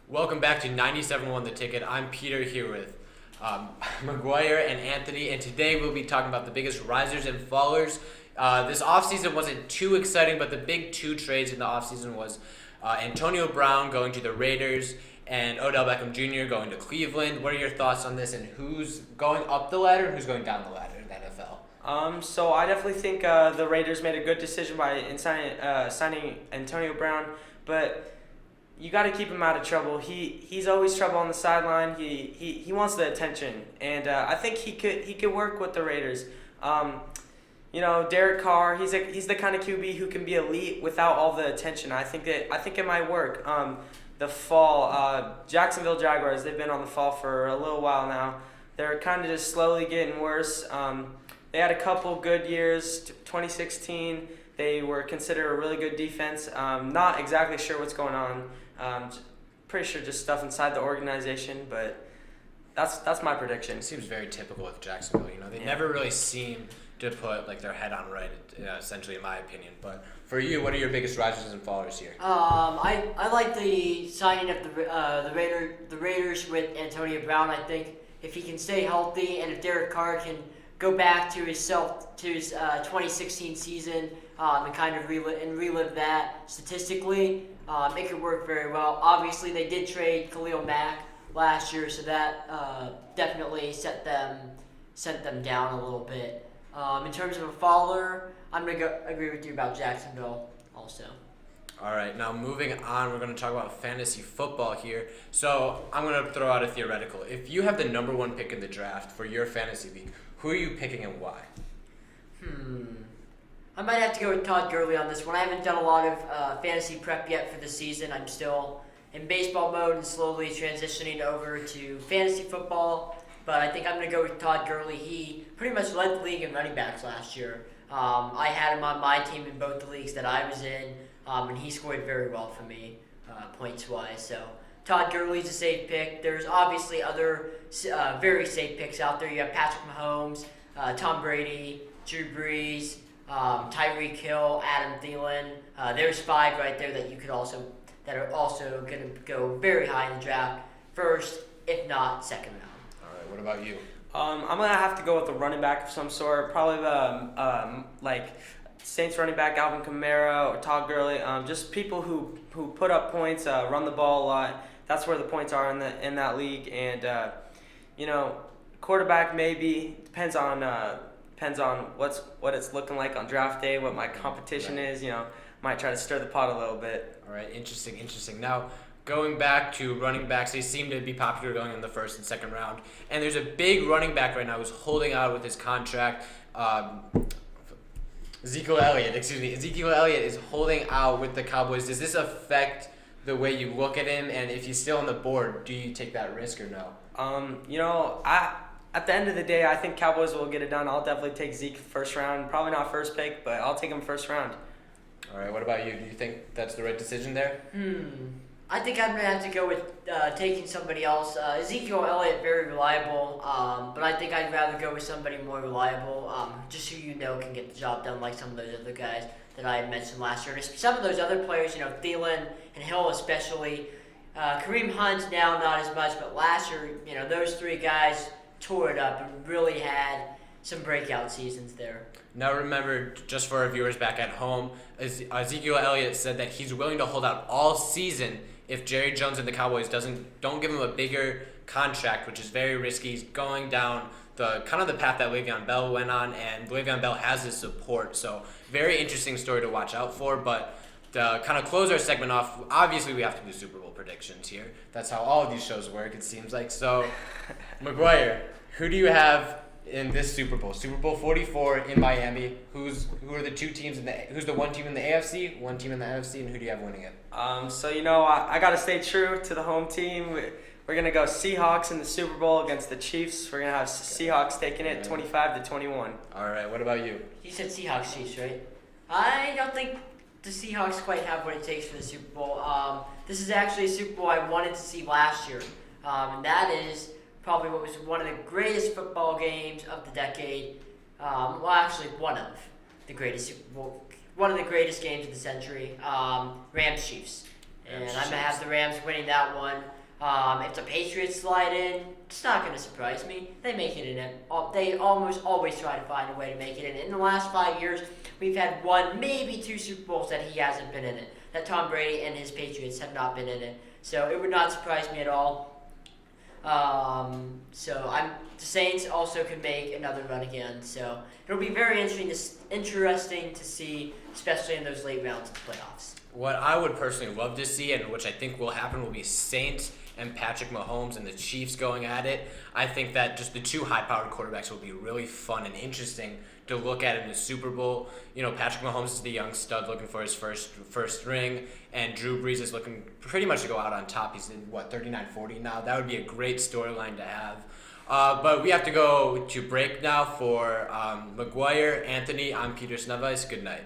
Welcome back to 97.1 The Ticket. I'm Peter here with McGuire and Anthony, and today we'll be talking about the biggest risers and fallers. This offseason wasn't too exciting, but the big two trades in the offseason was Antonio Brown going to the Raiders and Odell Beckham Jr. going to Cleveland. What are your thoughts on this, and who's going up the ladder and who's going down the ladder in the NFL? So I definitely think the Raiders made a good decision by signing Antonio Brown, but you got to keep him out of trouble. He's always trouble on the sideline. He wants the attention, and I think he could work with the Raiders. Derek Carr, he's the kind of QB who can be elite without all the attention. I think it might work. The fall, Jacksonville Jaguars, they've been on the fall for a little while now. They're kind of just slowly getting worse. They had a couple good years. 2016, they were considered a really good defense. Not exactly sure what's going on. Pretty sure just stuff inside the organization, but that's my prediction. It seems very typical with Jacksonville. They never really seem to put their head on right, essentially, in my opinion. But for you, what are your biggest risers and fallers here? I like the signing of the Raiders with Antonio Brown. I think if he can stay healthy and if Derek Carr can go back to his 2016 season and kind of relive that statistically, it could work very well. Obviously, they did trade Khalil Mack last year, so that definitely sent them down a little bit. In terms of a faller, I'm going to agree with you about Jacksonville also. All right, now moving on, we're going to talk about fantasy football here. So I'm going to throw out a theoretical. If you have the number one pick in the draft for your fantasy league, who are you picking and why? I might have to go with Todd Gurley on this one. I haven't done a lot of fantasy prep yet for the season. I'm still in baseball mode and slowly transitioning over to fantasy football. But I think I'm going to go with Todd Gurley. He pretty much led the league in running backs last year. I had him on my team in both the leagues that I was in, and he scored very well for me, points-wise. So Todd Gurley's a safe pick. There's obviously other very safe picks out there. You have Patrick Mahomes, Tom Brady, Drew Brees, Tyreek Hill, Adam Thielen. There's five right there that are also going to go very high in the draft, first, if not second round. All right, what about you? I'm gonna have to go with a running back of some sort. Probably the Saints running back Alvin Kamara or Todd Gurley. Just people who put up points, run the ball a lot. That's where the points are in that league. And quarterback maybe depends on what it's looking like on draft day, what my competition is. Might try to stir the pot a little bit. All right, interesting. Now, going back to running backs, they seem to be popular going in the first and second round. And there's a big running back right now who's holding out with his contract. Ezekiel Elliott is holding out with the Cowboys. Does this affect the way you look at him? And if he's still on the board, do you take that risk or no? At the end of the day, I think Cowboys will get it done. I'll definitely take Zeke first round. Probably not first pick, but I'll take him first round. All right, what about you? Do you think that's the right decision there? I think I'm going to have to go with taking somebody else. Ezekiel Elliott, very reliable, but I think I'd rather go with somebody more reliable, just who can get the job done like some of those other guys that I had mentioned last year. And some of those other players, Thielen and Hill especially. Kareem Hunt now not as much, but last year, those three guys tore it up and really had some breakout seasons there. Now remember, just for our viewers back at home, Ezekiel Elliott said that he's willing to hold out all season if Jerry Jones and the Cowboys don't give him a bigger contract, which is very risky. He's going down the path that Le'Veon Bell went on, and Le'Veon Bell has his support. So very interesting story to watch out for. But to kind of close our segment off, obviously we have to do Super Bowl predictions here. That's how all of these shows work, it seems like. So, McGuire, who do you have in this Super Bowl? Super Bowl 44 in Miami. Who are the two teams who's the one team in the AFC, one team in the NFC, and who do you have winning it? I got to stay true to the home team. We're going to go Seahawks in the Super Bowl against the Chiefs. We're going to have Seahawks taking it 25-21. All right, what about you? You said Seahawks Chiefs, right? I don't think the Seahawks quite have what it takes for the Super Bowl. This is actually a Super Bowl I wanted to see last year, and that is probably what was one of the greatest football games of the decade. One of the greatest Super Bowl, one of the greatest games of the century. Rams Chiefs. and I'm going to have the Rams winning that one. If the Patriots slide in, it's not going to surprise me. They make it in. They almost always try to find a way to make it in. In the last 5 years, we've had 1, maybe 2 Super Bowls that he hasn't been in it. That Tom Brady and his Patriots have not been in it. So it would not surprise me at all. The Saints also could make another run again. So it'll be very interesting to see, especially in those late rounds of the playoffs. What I would personally love to see, and which I think will happen, will be Saints and Patrick Mahomes and the Chiefs going at it. I think that just the two high-powered quarterbacks will be really fun and interesting to look at in the Super Bowl. You know, Patrick Mahomes is the young stud looking for his first ring, and Drew Brees is looking pretty much to go out on top. He's in, 39-40 now? That would be a great storyline to have. But we have to go to break now for McGuire, Anthony. I'm Peter Snevice. Good night.